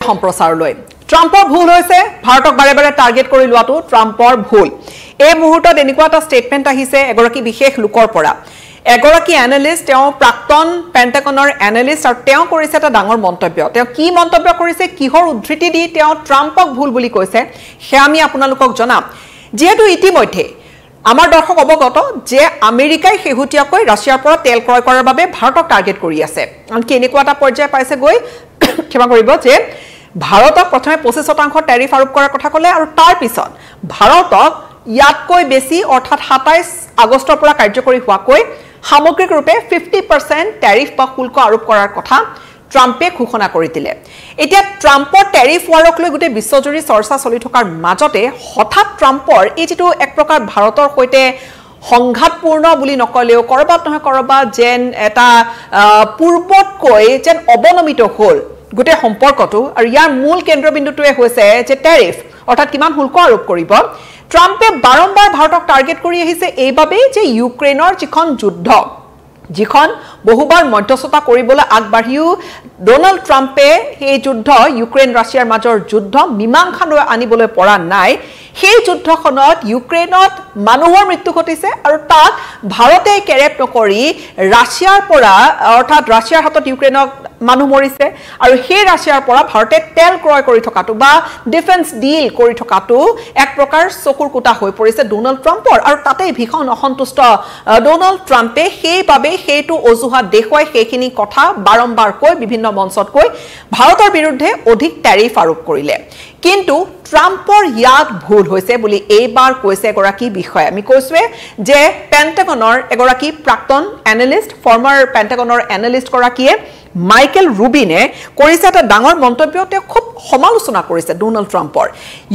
সম্প্ৰচাৰলৈ ট্ৰাম্পৰ ভুল হৈছে ভাৰতক বাৰে বাৰে টাৰ্গেট কৰি লোৱাটো ট্ৰাম্পৰ ভুল এই মুহূৰ্তত এনেকুৱা এটা ষ্টেটমেন্ট আহিছে এগৰাকী বিশেষ লোকৰ পৰা এগৰাকী এনালিষ্ট তেওঁ প্ৰাক্তন পেন্টাগনৰ এনালিষ্ট আৰু তেওঁ কৰিছে এটা ডাঙৰ মন্তব্য তেওঁ কি মন্তব্য কৰিছে কিহৰ উদ্ধৃতি দি তেওঁ ট্ৰাম্পক ভুল বুলি কৈছে হে আমি আপোনালোকক জনাম যেহেতু ইতিমধ্যে আমাৰ দৰ্শক অৱগত যে আমেৰিকাই শেহতীয়াকৈ ৰাছিয়াৰ পৰা তেল ক্ৰয় কৰাৰ বাবে ভাৰতক টাৰ্গেট কৰি আছে আনকি এনেকুৱা এটা পৰ্যায় পাইছে গৈ ক্ষমা কৰিব যে ভাৰতক প্ৰথমে 25% ট্যাৰিফ আৰোপ কৰাৰ কথা ক'লে আৰু তাৰ পিছত ভাৰতক ইয়াতকৈ বেছি অৰ্থাৎ 27 আগষ্টৰ পৰা কাৰ্যকৰী হোৱাকৈ সামগ্ৰিক ৰূপে 50% ট্যাৰিফ বা শুল্ক আৰোপ কৰাৰ কথা ট্ৰাম্পে ঘোষণা কৰি দিলে এতিয়া ট্ৰাম্পৰ ট্যাৰিফ ওয়াৰক লৈ গোটে বিশ্বজুৰি চৰ্চা চলি থকাৰ মাজতে হঠাৎ ট্ৰাম্পৰ এই যেটো এক প্ৰকাৰ ভাৰতৰ সৈতে সংঘাতপূৰ্ণ বুলি নকলেও কৰবাত নহয় কৰবাত যেন এটা পূৰ্বতকৈ যেন অৱনমিত হ'ল গোটে সম্পৰ্কটো আৰু ইয়াৰ মূল কেন্দ্ৰবিন্দুটোৱে হৈছে যে ট্যাৰিফ অৰ্থাৎ কিমান শুল্ক আৰোপ কৰিব ট্ৰাম্পে বাৰম্বাৰ ভাৰতক টাৰ্গেট কৰি আহিছে এইভাবে যে ইউক্ৰেইনৰ যিখন যুদ্ধ যিখন বহুবাৰ মধ্যস্থতা কৰিবলৈ আগবাঢ়িও ডোনাল্ড ট্ৰাম্পে এই যুদ্ধ ইউক্ৰেইন ৰাছিয়াৰ মাজৰ যুদ্ধ মীমাংসালৈ আনিবলৈ পৰা নাই সেই যুদ্ধখনত ইউক্ৰেইনত মানুহৰ মৃত্যু ঘটিছে আৰু তাক ভাৰতে কেৰেপ নকৰি ৰাছিয়াৰ পৰা অৰ্থাৎ ৰাছিয়াৰ হাতত ইউক্ৰেইনক মানুহ মৰিছে আৰু সেই ৰাছিয়াৰ পৰা ভাৰতে তেল ক্ৰয় কৰি থকাটো বা ডিফেন্স ডিল কৰি থকাটো এক প্ৰকাৰ চকুৰ কুটা হৈ পৰিছে ডোনাল্ড ট্ৰাম্পৰ আৰু তাতে ভীষণ অসন্তুষ্ট ডোনাল্ড ট্ৰাম্পে সেইভাবে সেইটো অজুহাত দেখুৱাই সেইখিনি কথা বাৰম্বাৰ কৈ বিভিন্ন মঞ্চত কৈ ভাৰতৰ বিৰুদ্ধে অধিক ট্যাৰিফ আৰোপ কৰিলে কিন্তু ট্ৰাম্পৰ ইয়াত ভুল হৈছে বুলি এইবাৰ কৈছে এগৰাকী বিষয় আমি কৈছোৱে যে পেন্টাগনৰ এগৰাকী প্ৰাক্তন এনালিষ্ট ফৰ্মাৰ পেন্টাগনৰ এনালিষ্ট গৰাকীয়ে মাইকেল ৰুবিনে কৰিছে এটা ডাঙৰ মন্তব্য তেওঁ খুব সমালোচনা কৰিছে ডোনাল্ড ট্ৰাম্পৰ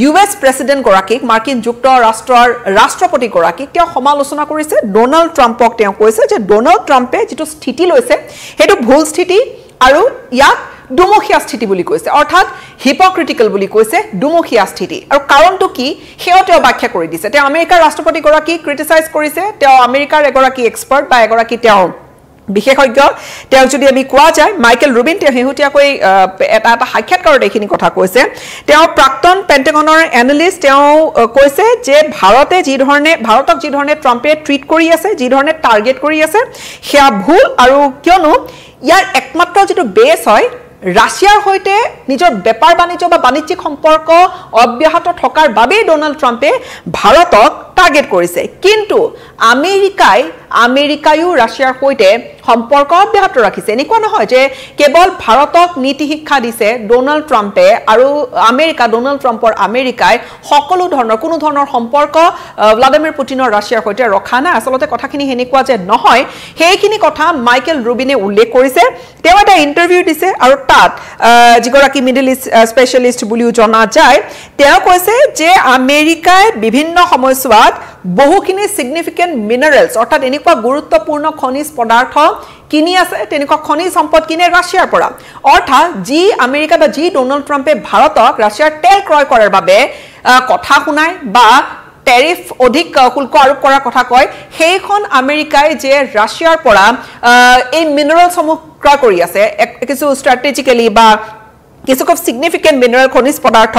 ইউএছ প্ৰেসিডেন্ট গৰাকীক মাৰ্কিন যুক্তৰাষ্ট্ৰৰ ৰাষ্ট্ৰপতি গৰাকীক তেওঁ সমালোচনা কৰিছে ডোনাল্ড ট্ৰাম্পক তেওঁ কৈছে যে ডোনাল্ড ট্ৰাম্পে যেটো স্থিতি লৈছে হেতু ভুল স্থিতি আৰু ইয়াক দুমুখীয়া স্থিতি বুলি কৈছে অৰ্থাৎ হিপোক্ৰিটিক্যাল বুলি কৈছে দুমুখীয়া স্থিতি আৰু কাৰণটো কি হেও তেওঁ ব্যাখ্যা কৰি দিছে তেওঁ আমেৰিকাৰ ৰাষ্ট্ৰপতি গৰাকী ক্ৰিটিসাইজ কৰিছে তেওঁ আমেৰিকাৰ এগৰাকী এক্সপাৰ্ট বা এগৰাকী তেওঁ বিশেষজ্ঞ তেওঁ যদি আমি কোৱা যায় মাইকেল ৰুবিন তেওঁ হেহুটিয়াকৈ এটা সাক্ষাৎকাৰত এইখিনি কথা কৈছে তেওঁ প্ৰাক্তন পেন্টাগনৰ এনালিষ্ট তেওঁ কৈছে যে ভাৰতক যি ধৰণে ট্ৰাম্পে ট্ৰিট কৰি আছে যি ধৰণে টাৰ্গেট কৰি আছে হেয়া ভুল আৰু কিয়নো ইয়াৰ একমাত্ৰ যেটো বেছ হয় ৰাছিয়াৰ হৈতে নিজৰ বেপাৰ বাণিজ্য বা বাণিজ্যিক সম্পৰ্ক অব্যাহত থকাৰ বাবে ডোনাল্ড ট্ৰাম্পে ভাৰতক টাৰ্গেট কৰিছে কিন্তু আমেৰিকায়ো ৰাছিয়াৰ হৈতে সম্পৰ্ক অব্যাহত ৰাখিছে এনেকুৱা নহয় যে কেৱল ভাৰতক নীতি শিক্ষা দিছে ডোনাল্ড ট্ৰাম্পে আৰু ডোনাল্ড ট্ৰাম্পৰ আমেৰিকাই সকলো ধৰণৰ কোনো ধৰণৰ সম্পৰ্ক ভ্লাদিমিৰ পুটিনৰ ৰাছিয়াৰ হৈতে ৰখা নাই আসলতে কথাখিনি হেনেকুৱা যে নহয় সেইখিনি কথা মাইকেল ৰুবিনে উল্লেখ কৰিছে তেওঁ এটা ইন্টাৰভিউ দিছে আৰু তাত যিগৰাকী মিডল ইষ্ট স্পেশালিষ্ট বুলিও জনা যায় তেওঁ কৈছে যে আমেৰিকাই বিভিন্ন সময়ছোৱাত বহুখিনি সিগনিফিকেন্ট মিনাৰেলছ অৰ্থাৎ এনেকুৱা গুৰুত্বপূৰ্ণ খনিজ পদাৰ্থ কিনি আছে তেনেকুৱা খনিজ সম্পদ কিনে ৰাছিয়াৰ পৰা অৰ্থাৎ যি আমেৰিকা বা যি ডোনাল্ড ট্ৰাম্পে ভাৰতক ৰাছিয়াৰ তেল ক্ৰয় কৰাৰ বাবে কথা শুনাই বা ট্যাৰিফ অধিক শুল্ক আৰোপ কৰাৰ কথা কয় সেইখন আমেৰিকাই যে ৰাছিয়াৰ পৰা এই মিনাৰেলসমূহ ক্ৰয় কৰি আছে কিছু স্ট্ৰ্যাটেজিক্যালি বা কিছু খুব সিগনিফিকেন্ট মিনাৰেল খনিজ পদাৰ্থ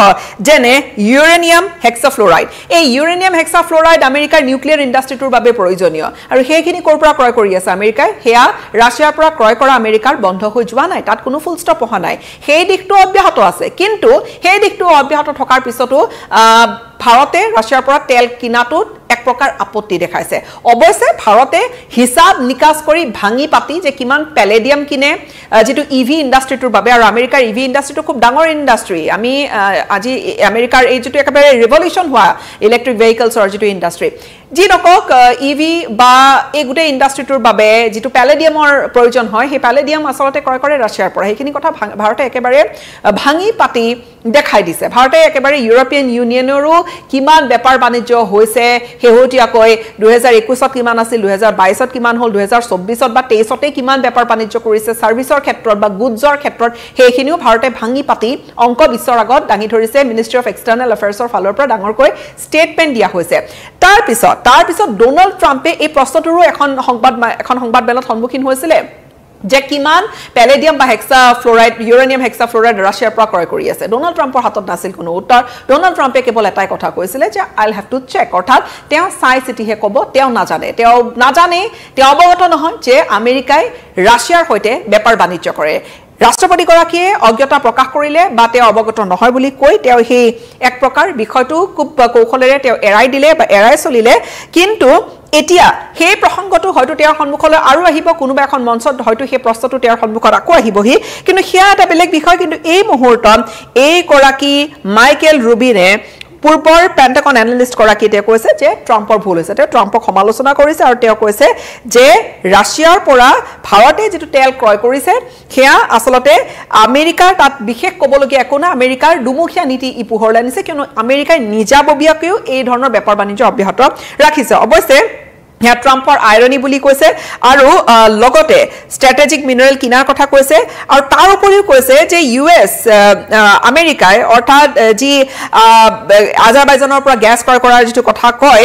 যেনে ইউৰেনিয়াম হেক্সাফ্লোৰাইড এই ইউৰেনিয়াম হেক্সাফ্লোৰাইড আমেৰিকাৰ নিউক্লিয়াৰ ইন্ডাস্ট্ৰিটোৰ বাবে প্ৰয়োজনীয় আৰু সেইখিনি কৰ পৰা ক্ৰয় কৰি আছে আমেৰিকাই হেয়া ৰাছিয়াৰ পৰা ক্ৰয় কৰা আমেৰিকাৰ বন্ধ হৈ যোৱা নাই তাত কোনো ফুল ষ্টপ হোৱা নাই সেই দিকটো অব্যাহত আছে কিন্তু সেই দিকটো অব্যাহত থকাৰ পিছতো ভাৰতে ৰাছিয়াৰ পৰা তেল কিনাটোত এক প্ৰকাৰ আপত্তি দেখাইছে অৱশ্যে ভাৰতে হিসাব নিকাশ কৰি ভাঙি পাতি যে কিমান প্যালেডিয়াম কিনে যেটো ইভি ইন্ডাস্ট্ৰিটোৰ বাবে আৰু আমেৰিকাৰ ইভি ইন্ডাস্ট্ৰিটো খুব ডাঙৰ ইন্ডাস্ট্ৰি আমি আজি আমেৰিকাৰ এই যেটো একেবাৰে ৰিভলিউশন হোৱা ইলেক্ট্ৰিক ভেহিকলছৰ যেটো ইন্ডাস্ট্ৰি যি নকক ইভি বা এই গুটে ইন্ডাস্ট্ৰিটোৰ বাবে যেটো প্যালেডিয়ামৰ প্ৰয়োজন হয় সেই প্যালেডিয়াম আসলতে ক্ৰয় কৰে ৰাছিয়াৰ পৰা সেইখিনি কথা ভাৰতে একেবাৰে ভাঙি পাতি দেখাই দিছে ভাৰতে একেবাৰে ইউৰোপিয়ান ইউনিয়নৰো কিমান বেপাৰ বাণিজ্য হৈছে হেহুটিয়াকৈ 2021ত কিমান আছিল 2022ত কিমান হল 2024ত বা 23তে কিমান বেপাৰ বাণিজ্য কৰিছে সাৰ্ভিসৰ ক্ষেত্ৰত বা গুডজৰ ক্ষেত্ৰত সেইখিনিও ভাৰতে ভাঙি পাতি অংক বিশ্বৰ আগত দাঙি ধৰিছে মিনিষ্ট্ৰি অফ এক্সটাৰ্নাল এফেয়াৰ্ছৰ ফালৰ পৰা ডাঙৰকৈ ষ্টেটমেন্ট দিয়া হৈছে তাৰ পিছত ডোনাল্ড ট্ৰাম্পে এই প্ৰশ্নটোৰো এখন সংবাদমেলত সন্মুখীন হৈছিল যে কিমান পেলেডিয়াম বা হেক্সা ফ্লোৰাইড ইউৰেনিয়াম হেক্সা ফ্লোৰাইড ৰাছিয়াৰ পৰা ক্ৰয় কৰি আছে ডোনাল্ড ট্ৰাম্পৰ হাতত নাছিল কোনো উত্তৰ ডোনাল্ড ট্ৰাম্পে কেৱল এটাই কথা কৈছিলে যে আইল হেভ টু চেক অৰ্থাৎ তেওঁ চাই চিতিহে ক'ব তেওঁ নাজানে তেওঁ অৱগত নহয় যে আমেৰিকাই ৰাছিয়াৰ সৈতে বেপাৰ বাণিজ্য কৰে ৰাষ্ট্ৰপতিগৰাকীয়ে অজ্ঞতা প্ৰকাশ কৰিলে বা তেওঁ অৱগত নহয় বুলি কৈ তেওঁ সেই এক প্ৰকাৰ বিষয়টো খুব কৌশলেৰে তেওঁ এৰাই দিলে বা এৰাই চলিলে কিন্তু এতিয়া সেই প্ৰসংগটো হয়তো তেওঁৰ সন্মুখলৈ আৰু আহিব কোনোবা এখন মঞ্চত হয়তো সেই প্ৰশ্নটো তেওঁৰ সন্মুখত আকৌ আহিবহি কিন্তু সেয়া এটা বেলেগ বিষয় কিন্তু এই মুহূৰ্তত এই গৰাকী মাইকেল ৰুবিনে পূৰ্বৰ পেণ্টাগন এনালিষ্ট গৰাকীয়ে কৈছে যে ট্ৰাম্পৰ ভুল হৈছে তেওঁ ট্ৰাম্পক সমালোচনা কৰিছে আৰু তেওঁ কৈছে যে ৰাছিয়াৰ পৰা ভাৰতে যেটো তেল ক্ৰয় কৰিছে সেয়া আসলতে আমেৰিকাৰ তাত বিশেষ ক'বলগীয়া একো না আমেৰিকাৰ দুমুখীয়া নীতি ই পোহৰলৈ আনিছে কিয়নো আমেৰিকাই নিজাববীয়াকৈও এই ধৰণৰ বেপাৰ বাণিজ্য অব্যাহত ৰাখিছে অৱশ্যে হে ট্ৰাম্পৰ আইৰনি বুলি কৈছে আৰু লগতে ষ্ট্ৰেটেজিক মিনাৰেল কিনাৰ কথা কৈছে আৰু তাৰ উপৰিও কৈছে যে ইউএছ আমেৰিকাই অৰ্থাৎ যি আজাৰবাইজানৰ পৰা গ্যাস ক্ৰয় কৰাৰ যেটো কথা কয়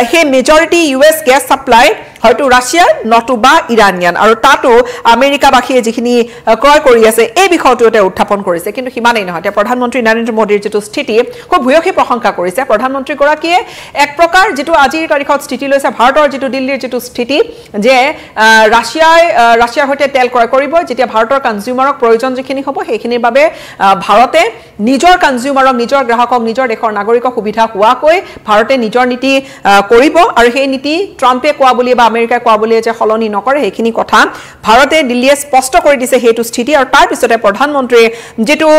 হে মেজৰিটি ইউএছ গ্যাস সাপ্লাই হয়তো ৰাছিয়ান নতুবা ইৰানিয়ান আৰু তাতো আমেৰিকাবাসীয়ে যিখিনি ক্ৰয় কৰি আছে এই বিষয়টোতে উত্থাপন কৰিছে কিন্তু সিমানেই নহয় তে প্ৰধানমন্ত্ৰী নৰেন্দ্ৰ মোদীৰ যেটো স্থিতি খুব ভূয়সী প্ৰশংসা কৰিছে প্ৰধানমন্ত্ৰী গৰাকীয়ে এক প্ৰকাৰ যেটো আজিৰ তাৰিখত স্থিতি লৈছে ভাৰতৰ যেটো দিল্লীৰ যেটো স্থিতি যে ৰাছিয়াৰ হৈতে তেল ক্ৰয় কৰিব যেতিয়া ভাৰতৰ কনজিউমাৰক প্ৰয়োজন যিখিনি হ'ব সেইখিনিৰ বাবে ভাৰতে নিজৰ কনজিউমাৰক নিজৰ গ্ৰাহকক নিজৰ দেশৰ নাগৰিকক সুবিধা হোৱাকৈ ভাৰতে নিজৰ নীতি কৰিব আৰু সেই নীতি ট্ৰাম্পে কোৱা বুলি বা আমেৰিকাই কোৱা বুলি যে হলনি নকৰে সেইখিনি কথা ভাৰতে দিল্লীয়ে স্পষ্ট কৰি দিছে হেতু স্থিতি আৰু তাৰ পিছতে প্ৰধানমন্ত্ৰীৰ যেটো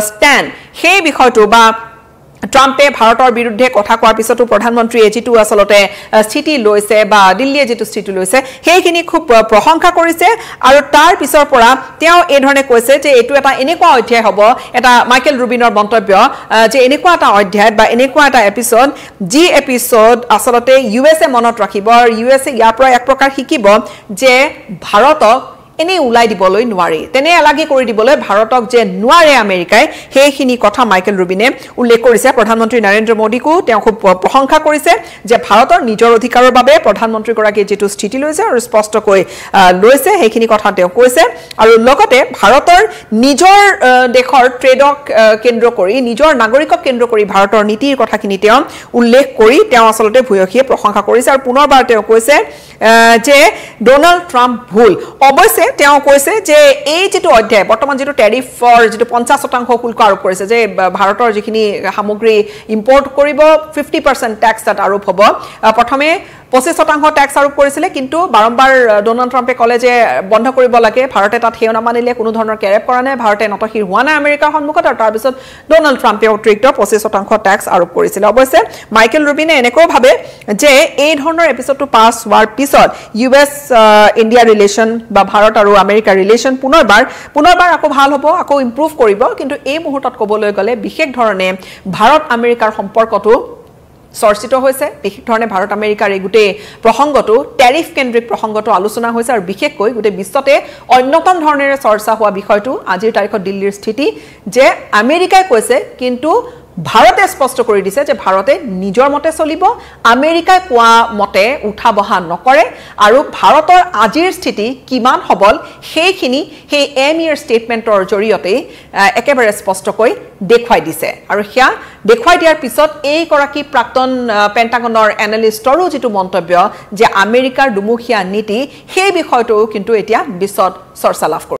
ষ্টেণ্ড সেই বিষয়টো বা ট্ৰাম্পে ভাৰতৰ বিৰুদ্ধে কথা কোৱাৰ পিছতো প্ৰধানমন্ত্ৰীয়ে যেটো আসলতে স্থিতি লৈছে বা দিল্লীয়ে যেটো স্থিতি লৈছে সেইখিনি খুব প্ৰশংসা কৰিছে আৰু তাৰ পিছৰ পৰা তেওঁ এই ধৰণে কৈছে যে এটো এটা এনেকুৱা অধ্যায় হ'ব এটা মাইকেল ৰুবিনৰ মন্তব্য যে এনেকুৱা এটা অধ্যায় বা এনেকুৱা এটা এপিসোড যি এপিসোড আসলতে ইউএসএ মনত ৰাখিব আৰু ইউএসএ ইয়াৰ পৰা এক প্ৰকাৰ শিকিব যে ভাৰতক এনে উলাই দিবলৈ নোৱাৰি তেনে এলাগি কৰি দিবলৈ ভাৰতক যে নোৱাৰে আমেৰিকাই হেইখিনি কথা মাইকেল ৰুবিনে উল্লেখ কৰিছে প্ৰধানমন্ত্ৰী নৰেন্দ্ৰ মোদীকো তেওঁ খুব প্ৰশংসা কৰিছে যে ভাৰতৰ নিজৰ অধিকাৰৰ বাবে প্ৰধানমন্ত্ৰী গৰাকীয়ে যেটো স্থিতি লৈছে আৰু স্পষ্টকৈ লৈছে হেইখিনি কথা তেওঁ কৈছে আৰু লগতে ভাৰতৰ নিজৰ দেশৰ ট্ৰেডক কেন্দ্ৰ কৰি নিজৰ নাগৰিকক কেন্দ্ৰ কৰি ভাৰতৰ নীতিৰ কথাখিনি তেওঁ উল্লেখ কৰি তেওঁ আসলতে ভূয়সীয়ে প্ৰশংসা কৰিছে আৰু পুনৰবাৰ তেওঁ কৈছে যে ডোনাল্ড ট্ৰাম্প ভুল অৱশ্যে তেওঁ কৈছে যে এই যেটো অধ্যায় বৰ্তমান যেটো ট্যাৰিফৰ যেটো 50% শুল্ক আৰোপ কৰিছে যে ভাৰতৰ যিখিনি সামগ্ৰী ইম্পৰ্ট কৰিব 50% ট্যাক্স তাত আৰোপ হ'ব প্ৰথমে 25% ট্যাক্স আৰোপ কৰিছিলে কিন্তু বাৰম্বাৰ ডোনাল্ড ট্ৰাম্পে কলে যে বন্ধ কৰিব লাগে ভাৰতে তাত হেও নামানিলে কোনো ধৰণৰ কেৰেপ কৰা নাই ভাৰতে নতহিৰ হোৱা নাই আমেৰিকাৰ সন্মুখত আৰু তাৰ পিছত ডোনাল্ড ট্ৰাম্পে অতিৰিক্ত 25% ট্যাক্স আৰোপ কৰিছিল অৱশ্যে মাইকেল ৰুবিনে এনেকৈ ভাবে যে এই ধৰণৰ এপিসোডটো পাস হোৱাৰ পিছত ইউএছ ইণ্ডিয়া ৰিলেচন বা ভাৰত আৰু আমেৰিকাৰ ৰিলেচন পুনৰবাৰ আকৌ ভাল হ'ব আকৌ ইমপ্ৰুভ কৰিব কিন্তু এই মুহূৰ্তত ক'বলৈ গলে বিশেষ ধৰণে ভাৰত আমেৰিকাৰ সম্পৰ্কটো চৰ্চিত হৈছে বিশেষ ধৰণে ভাৰত আমেৰিকাৰ এই গুটে প্ৰসংগটো ট্যাৰিফ কেন্দ্ৰিক প্ৰসংগটো আলোচনা হৈছে আৰু বিশেষকৈ গুটে বিশ্বতে অন্যতম ধৰণেৰে চৰ্চা হোৱা বিষয়টো আজিৰ তাৰিখত দিল্লীৰ স্থিতি যে আমেৰিকাই কৈছে কিন্তু ভাৰতে স্পষ্ট কৰি দিছে যে ভাৰতে নিজৰ মতে চলিব আমেৰিকাই কোৱা মতে উঠা বহা নকৰে আৰু ভাৰতৰ আজিৰ স্থিতি কিমান হবল সেইখিনি সেই এমিৰ ষ্টেটমেন্টৰ জৰিয়তে একেবাৰে স্পষ্টকৈ দেখুৱাই দিছে আৰু হিয়া দেখুৱাই দিয়াৰ পিছত এই গৰাকী প্ৰাক্তন পেণ্টাগনৰ এনালিষ্টৰো যেটো মন্তব্য যে আমেৰিকাৰ দুমুখীয়া নীতি সেই বিষয়টো কিন্তু এতিয়া বিশ্বত চৰ্চা লাভ